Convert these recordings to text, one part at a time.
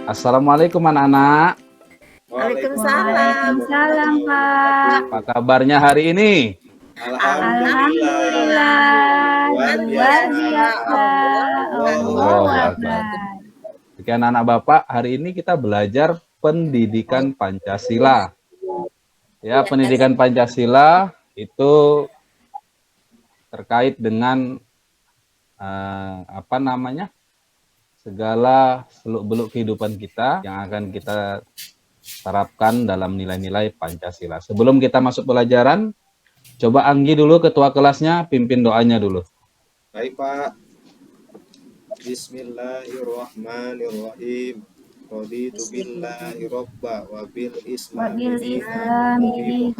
Assalamualaikum anak-anak. Waalaikumsalam, Pak. Apa kabarnya hari ini? Alhamdulillah. Luar biasa. Allahu Akbar. Oke anak-anak Bapak, hari ini kita belajar pendidikan Pancasila. Ya, pendidikan Pancasila itu terkait dengan segala seluk-beluk kehidupan kita yang akan kita terapkan dalam nilai-nilai Pancasila. Sebelum kita masuk pelajaran, coba Anggi dulu ketua kelasnya pimpin doanya dulu. Baik Pak. Bismillahirrahmanirrahim. Raditu billahi robba wa bil islami Muhammadin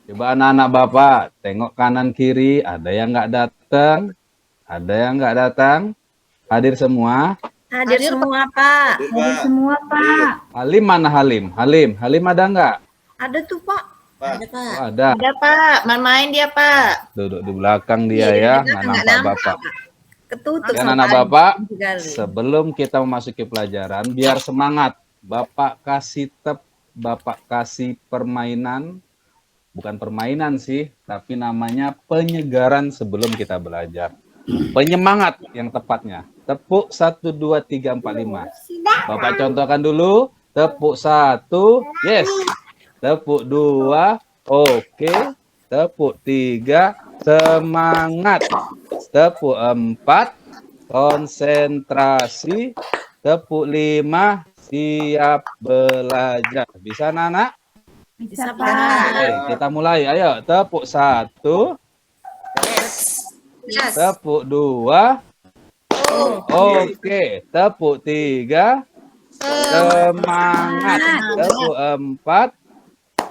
Coba anak-anak Bapak, tengok kanan kiri, ada yang nggak datang, ada yang nggak datang, hadir semua. Hadir semua, Pak. Hadir semua, Pak. Halim mana Halim? Halim ada nggak? Ada tuh, Pak. Ada Pak. Oh, ada. Ada, Pak. Main-main dia, Pak. Duduk di belakang dia ya, nggak nampak Bapak. Ketutup Dan sama anak Bapak, sekali. sebelum kita memasuki pelajaran, biar semangat, Bapak kasih permainan, bukan permainan sih, tapi namanya penyegaran sebelum kita belajar. Penyemangat yang tepatnya. Tepuk 1, 2, 3, 4, 5. Bapak contohkan dulu. Tepuk 1, yes. Tepuk 2, oke. Tepuk 3, semangat. Tepuk 4, konsentrasi. Tepuk 5, siap belajar. Bisa anak-anak? Bisa, Pak. Oke, kita mulai. Ayo, tepuk 1. Yes. Tepuk 2. Oke. Tepuk 3. Semangat. Tepuk 4.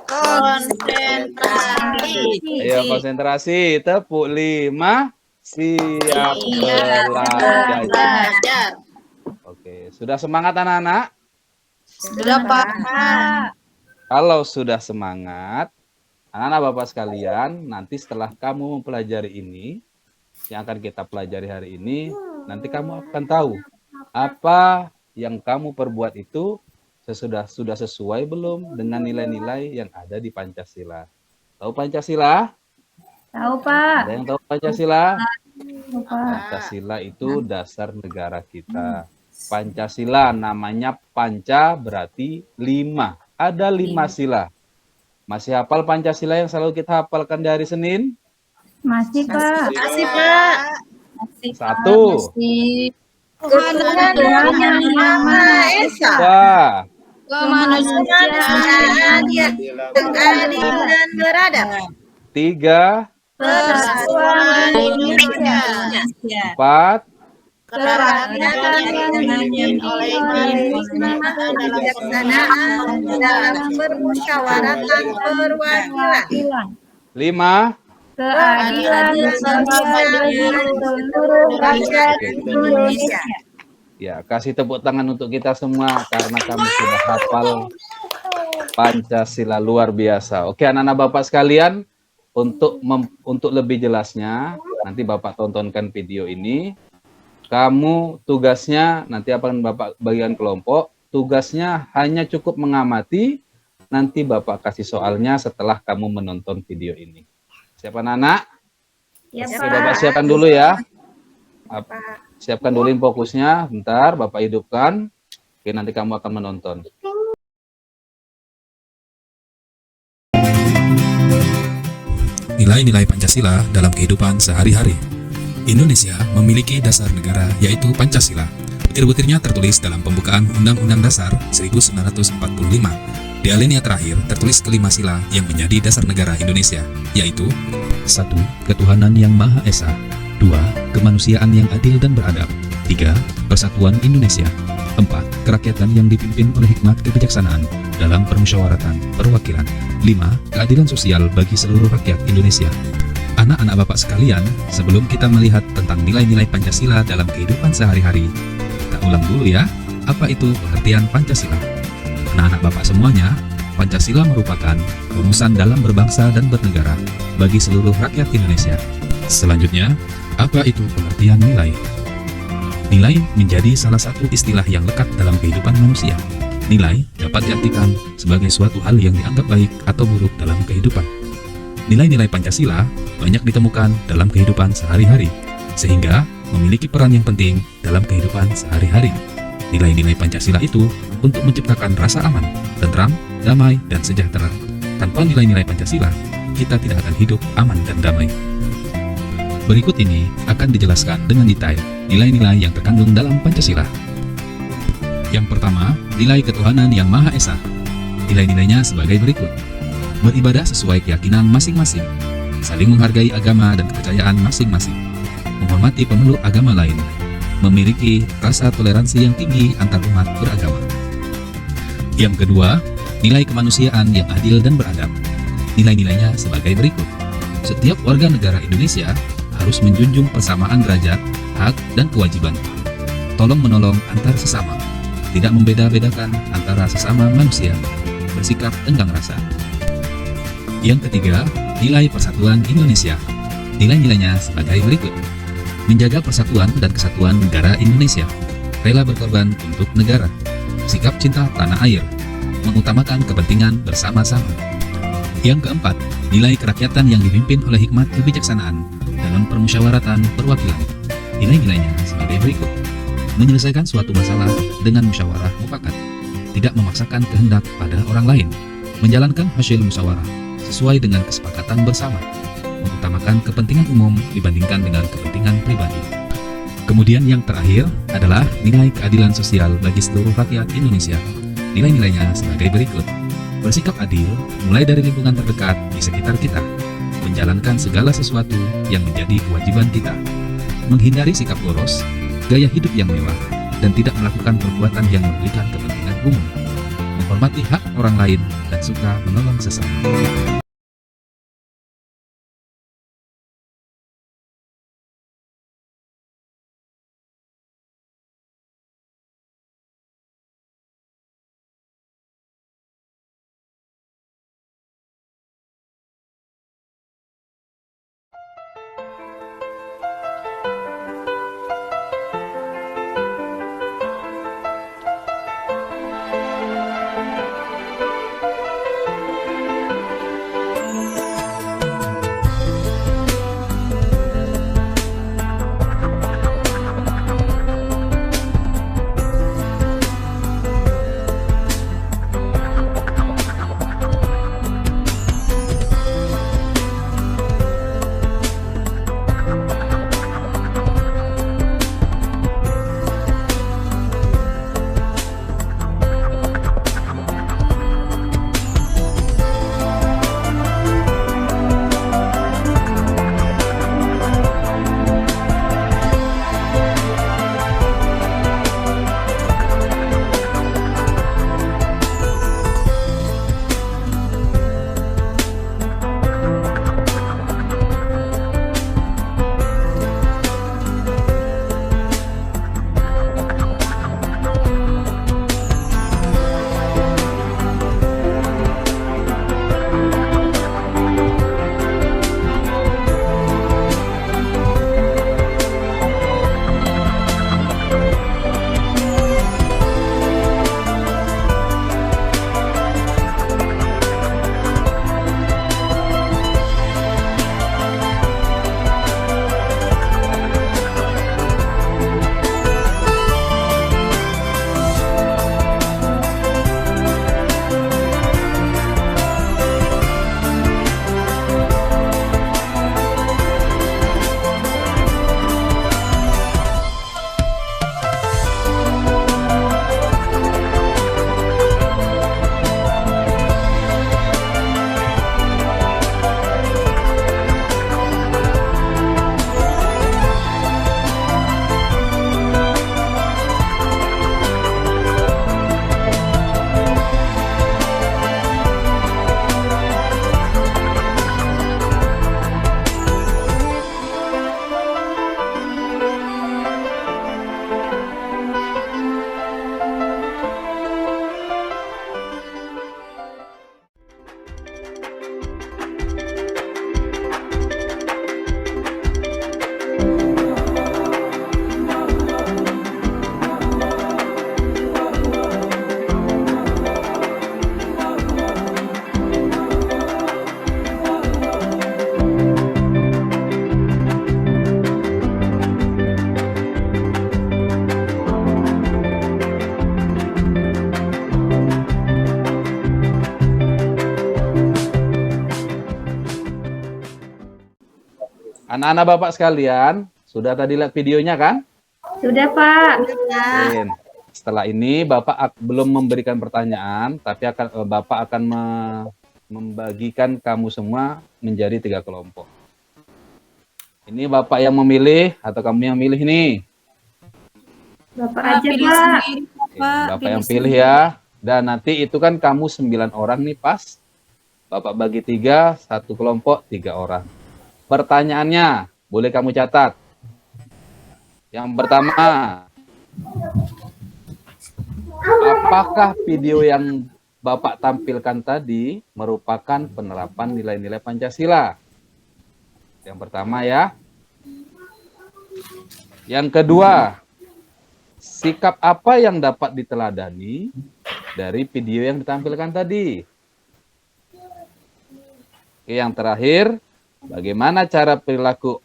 Konsentrasi. Ayo konsentrasi. Tepuk 5. Siap belajar. Oke. Sudah semangat anak-anak? Sudah, Pak. Kalau sudah semangat, anak-anak Bapak sekalian, nanti setelah kamu mempelajari ini, yang akan kita pelajari hari ini, nanti kamu akan tahu apa yang kamu perbuat itu sudah sesuai belum dengan nilai-nilai yang ada di Pancasila. Tahu Pancasila? Tahu, Pak. Ada yang tahu Pancasila? Tahu, Pak. Pancasila itu dasar negara kita. Pancasila namanya Panca berarti 5. Ada 5 sila. Masih hafal Pancasila yang selalu kita hafalkan di hari Senin? Masih, Pak. Masih, Pak. 1. Tuhan yang Maha Esa. 2. Kemanusiaan yang adil dan beradab. 3. Persatuan Indonesia. 4. Kerakyatan yang dipimpin oleh hikmah dan kebijaksanaan dalam permusyawaratan perwakilan. 5. Keadilan sosial bagi seluruh rakyat Indonesia. Ya, kasih tepuk tangan untuk kita semua karena kamu sudah hafal Pancasila luar biasa. Oke, anak-anak Bapak sekalian, untuk lebih jelasnya, nanti Bapak tontonkan video ini. Kamu tugasnya, nanti akan Bapak bagian kelompok, tugasnya hanya cukup mengamati, nanti Bapak kasih soalnya setelah kamu menonton video ini. Siap anak-anak? Ya, Oke, Bapak siapkan dulu ya. Siapkan dulu fokusnya, bentar Bapak hidupkan. Oke, nanti kamu akan menonton. Nilai-nilai Pancasila dalam kehidupan sehari-hari. Indonesia memiliki dasar negara yaitu Pancasila. Butir-butirnya tertulis dalam pembukaan Undang-Undang Dasar 1945. Di alinea terakhir tertulis kelima sila yang menjadi dasar negara Indonesia, yaitu 1. Ketuhanan yang Maha Esa. 2. Kemanusiaan yang adil dan beradab. 3. Persatuan Indonesia. 4. Kerakyatan yang dipimpin oleh hikmat kebijaksanaan dalam permusyawaratan perwakilan. 5. Keadilan sosial bagi seluruh rakyat Indonesia. Anak-anak Bapak sekalian, sebelum kita melihat tentang nilai-nilai Pancasila dalam kehidupan sehari-hari, kita ulang dulu ya, apa itu pengertian Pancasila? Anak-anak Bapak semuanya, Pancasila merupakan rumusan dalam berbangsa dan bernegara bagi seluruh rakyat Indonesia. Selanjutnya, apa itu pengertian nilai? Nilai menjadi salah satu istilah yang lekat dalam kehidupan manusia. Nilai dapat diartikan sebagai suatu hal yang dianggap baik atau buruk dalam kehidupan. Nilai-nilai Pancasila banyak ditemukan dalam kehidupan sehari-hari, sehingga memiliki peran yang penting dalam kehidupan sehari-hari. Nilai-nilai Pancasila itu untuk menciptakan rasa aman, tentram, damai, dan sejahtera. Tanpa nilai-nilai Pancasila, kita tidak akan hidup aman dan damai. Berikut ini akan dijelaskan dengan detail nilai-nilai yang terkandung dalam Pancasila. Yang pertama, nilai ketuhanan yang Maha Esa. Nilai-nilainya sebagai berikut. Beribadah sesuai keyakinan masing-masing, saling menghargai agama dan kepercayaan masing-masing, menghormati pemeluk agama lain, memiliki rasa toleransi yang tinggi antar umat beragama. Yang kedua, nilai kemanusiaan yang adil dan beradab. Nilai-nilainya sebagai berikut. Setiap warga negara Indonesia harus menjunjung persamaan derajat, hak, dan kewajiban. Tolong-menolong antar sesama, tidak membeda-bedakan antara sesama manusia, bersikap tenggang rasa. Yang ketiga, nilai persatuan Indonesia. Nilai-nilainya sebagai berikut. Menjaga persatuan dan kesatuan negara Indonesia, rela berkorban untuk negara, sikap cinta tanah air, mengutamakan kepentingan bersama-sama. Yang keempat, nilai kerakyatan yang dipimpin oleh hikmat kebijaksanaan dalam permusyawaratan perwakilan. Nilai-nilainya sebagai berikut. Menyelesaikan suatu masalah dengan musyawarah mufakat, tidak memaksakan kehendak pada orang lain, menjalankan hasil musyawarah sesuai dengan kesepakatan bersama, mengutamakan kepentingan umum dibandingkan dengan kepentingan pribadi. Kemudian yang terakhir adalah nilai keadilan sosial bagi seluruh rakyat Indonesia. Nilai-nilainya sebagai berikut. Bersikap adil mulai dari lingkungan terdekat di sekitar kita, menjalankan segala sesuatu yang menjadi kewajiban kita, menghindari sikap boros, gaya hidup yang mewah, dan tidak melakukan perbuatan yang merugikan kepentingan umum, menghormati hak orang lain, dan suka menolong sesama. Anak-anak Bapak sekalian, sudah tadi lihat videonya kan? Sudah, Pak. Oke. Setelah ini Bapak belum memberikan pertanyaan, tapi Bapak akan membagikan kamu semua menjadi 3 kelompok. Ini Bapak yang memilih atau kamu yang milih nih? Bapak aja, pilih Pak. sendiri, Oke, Pak. Bapak yang pilih ya. Dan nanti itu kan kamu 9 orang nih pas. Bapak bagi 3, 1 kelompok 3 orang. Pertanyaannya, boleh kamu catat. Yang pertama, apakah video yang Bapak tampilkan tadi merupakan penerapan nilai-nilai Pancasila? Yang pertama ya. Yang kedua, sikap apa yang dapat diteladani dari video yang ditampilkan tadi? Oke, yang terakhir, bagaimana cara perilaku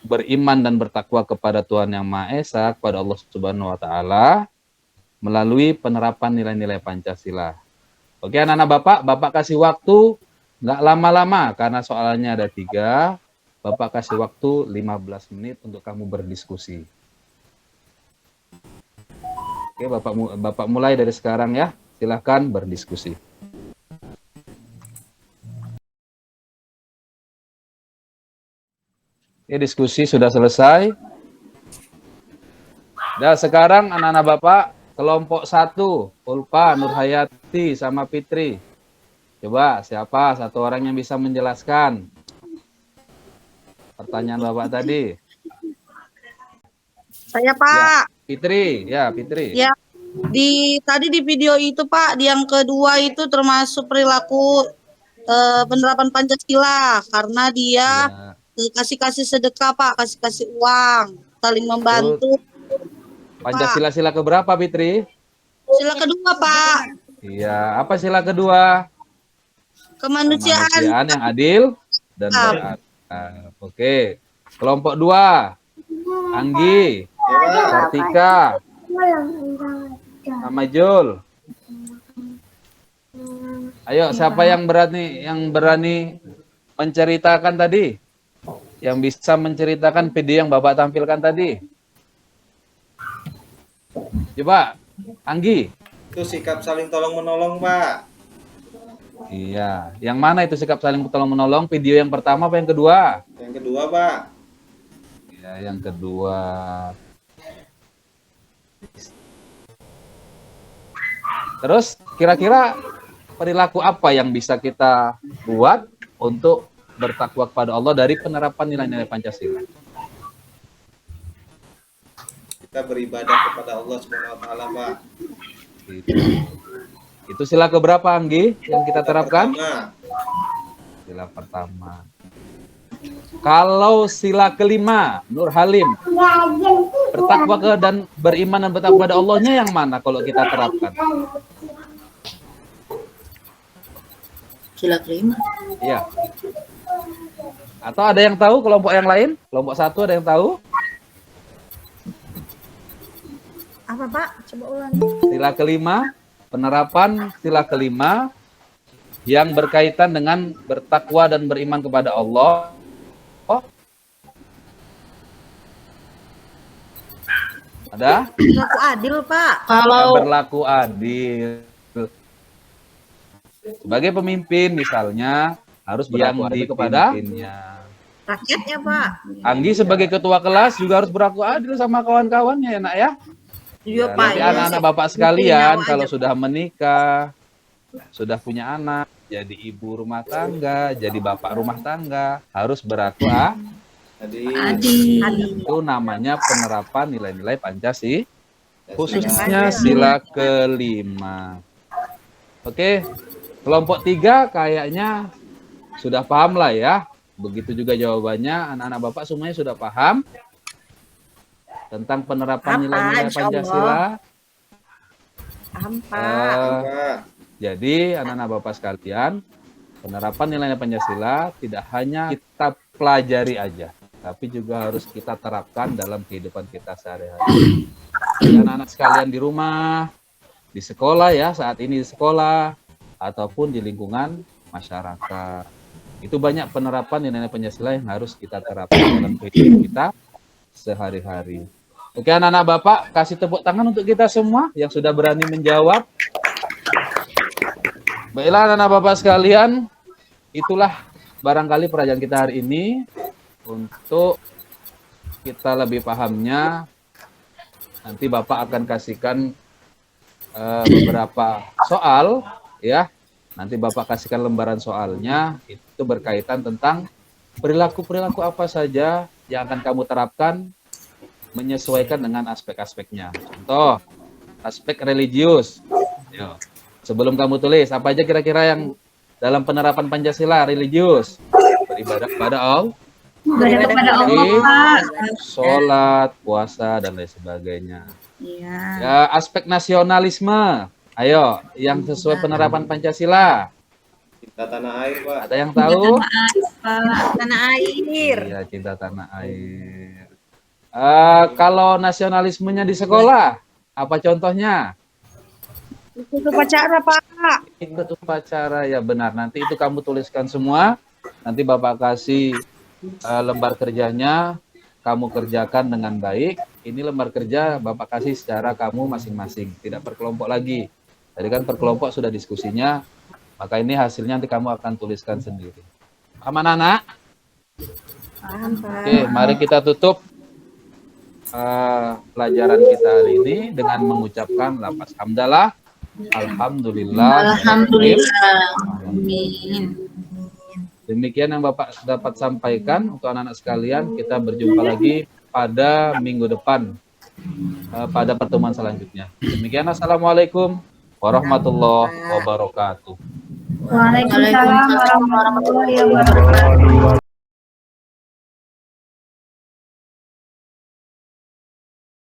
beriman dan bertakwa kepada Tuhan Yang Maha Esa, kepada Allah Subhanahu wa Ta'ala, melalui penerapan nilai-nilai Pancasila. Oke, anak-anak Bapak kasih waktu nggak lama-lama karena soalnya ada 3. Bapak kasih waktu 15 menit untuk kamu berdiskusi. Oke, Bapak mulai dari sekarang ya. Silahkan berdiskusi. Oke, diskusi sudah selesai. Dan sekarang anak-anak Bapak, kelompok 1, Ulfa, Nurhayati, sama Fitri. Coba siapa satu orang yang bisa menjelaskan pertanyaan Bapak tadi? Saya, Pak. Fitri, ya Fitri. Ya, tadi di video itu, Pak, di yang kedua itu termasuk perilaku penerapan Pancasila karena dia kasih sedekah, Pak, kasih uang, saling membantu. Pancasila sila keberapa, Fitri? Sila kedua, Pak. Iya, apa sila kedua? Kemanusiaan yang adil dan beradab. Oke. Kelompok 2. Anggi, Kartika, sama Jul. Ayo, siapa yang berani menceritakan tadi? Yang bisa menceritakan video yang Bapak tampilkan tadi? Coba, Anggi. Itu sikap saling tolong menolong, Pak. Iya, yang mana itu sikap saling tolong menolong? Video yang pertama apa yang kedua? Yang kedua, Pak. Ya, yang kedua. Terus kira-kira perilaku apa yang bisa kita buat untuk bertakwa kepada Allah dari penerapan nilai-nilai Pancasila? Kita beribadah kepada Allah Subhanahu wa Ta'ala, Pak. Itu sila keberapa, Anggi, yang kita terapkan? Pertama. Sila pertama. Kalau sila kelima, Nur Halim, bertakwa dan beriman dan bertakwa kepada Allahnya yang mana kalau kita terapkan? Sila kelima. Iya. Atau ada yang tahu kelompok yang lain? Kelompok 1 ada yang tahu? Apa, Pak? Coba ulang. Sila kelima, penerapan sila kelima yang berkaitan dengan bertakwa dan beriman kepada Allah. Oh. Ada? Berlaku adil, Pak. Berlaku adil. Sebagai pemimpin misalnya harus berlaku adil kepada pemimpinnya. Rakyatnya, Pak. Anggi sebagai ketua kelas juga harus berlaku adil sama kawan-kawannya ya, Nak ya. Iya, Ya, Pak. nanti anak-anak Bapak sekalian kalau sudah menikah, sudah punya anak, jadi ibu rumah tangga, jadi bapak rumah tangga, harus berlaku Adil. itu namanya penerapan nilai-nilai Pancasila, khususnya sila kelima. Oke, kelompok 3 kayaknya sudah paham lah ya. Begitu juga jawabannya, anak-anak Bapak semuanya sudah paham tentang penerapan nilai-nilai Pancasila. Paham, Pak. Jadi anak-anak Bapak sekalian, penerapan nilai-nilai Pancasila tidak hanya kita pelajari aja, tapi juga harus kita terapkan dalam kehidupan kita sehari-hari. Anak-anak sekalian di rumah, di sekolah ya, saat ini di sekolah, ataupun di lingkungan masyarakat. Itu banyak penerapan nilai-nilai Pancasila yang harus kita terapkan dalam kehidupan kita sehari-hari. Oke, anak-anak Bapak, kasih tepuk tangan untuk kita semua yang sudah berani menjawab. Baiklah anak-anak Bapak sekalian, itulah barangkali pelajaran kita hari ini. Untuk kita lebih pahamnya, nanti Bapak akan kasihkan beberapa soal, ya. Nanti Bapak kasihkan lembaran soalnya, itu berkaitan tentang perilaku-perilaku apa saja yang akan kamu terapkan menyesuaikan dengan aspek-aspeknya. Contoh, aspek religius. Yo. Sebelum kamu tulis, apa aja kira-kira yang dalam penerapan Pancasila religius? Beribadah kepada Allah, Beribadah kepada Allah, Pak. sholat, puasa, dan lain sebagainya. Iya. Ya, aspek nasionalisme. Ayo, yang sesuai penerapan Pancasila. Cinta tanah air, Pak. Ada yang tahu? Tanah air. Iya, cinta tanah air. Kalau nasionalismenya di sekolah, apa contohnya? Ikut upacara, Pak. Ikut upacara, ya benar. Nanti itu kamu tuliskan semua. Nanti Bapak kasih lembar kerjanya, kamu kerjakan dengan baik. Ini lembar kerja Bapak kasih secara kamu masing-masing, tidak per kelompok lagi. Tadi kan per kelompok sudah diskusinya, maka ini hasilnya nanti kamu akan tuliskan sendiri. Aman anak? Paham, Pak. Oke, mari kita tutup pelajaran kita hari ini dengan mengucapkan lafaz hamdalah, alhamdulillah. Alhamdulillah. Amin. Demikian yang Bapak dapat sampaikan untuk anak-anak sekalian. Kita berjumpa lagi pada minggu depan pada pertemuan selanjutnya. Demikian, assalamualaikum warahmatullahi wabarakatuh. Waalaikumsalam warahmatullahi wabarakatuh.